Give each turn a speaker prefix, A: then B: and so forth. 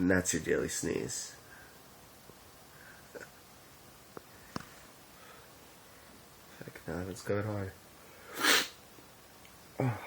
A: And that's your daily sneeze. Fuck, now it's going hard. Oh.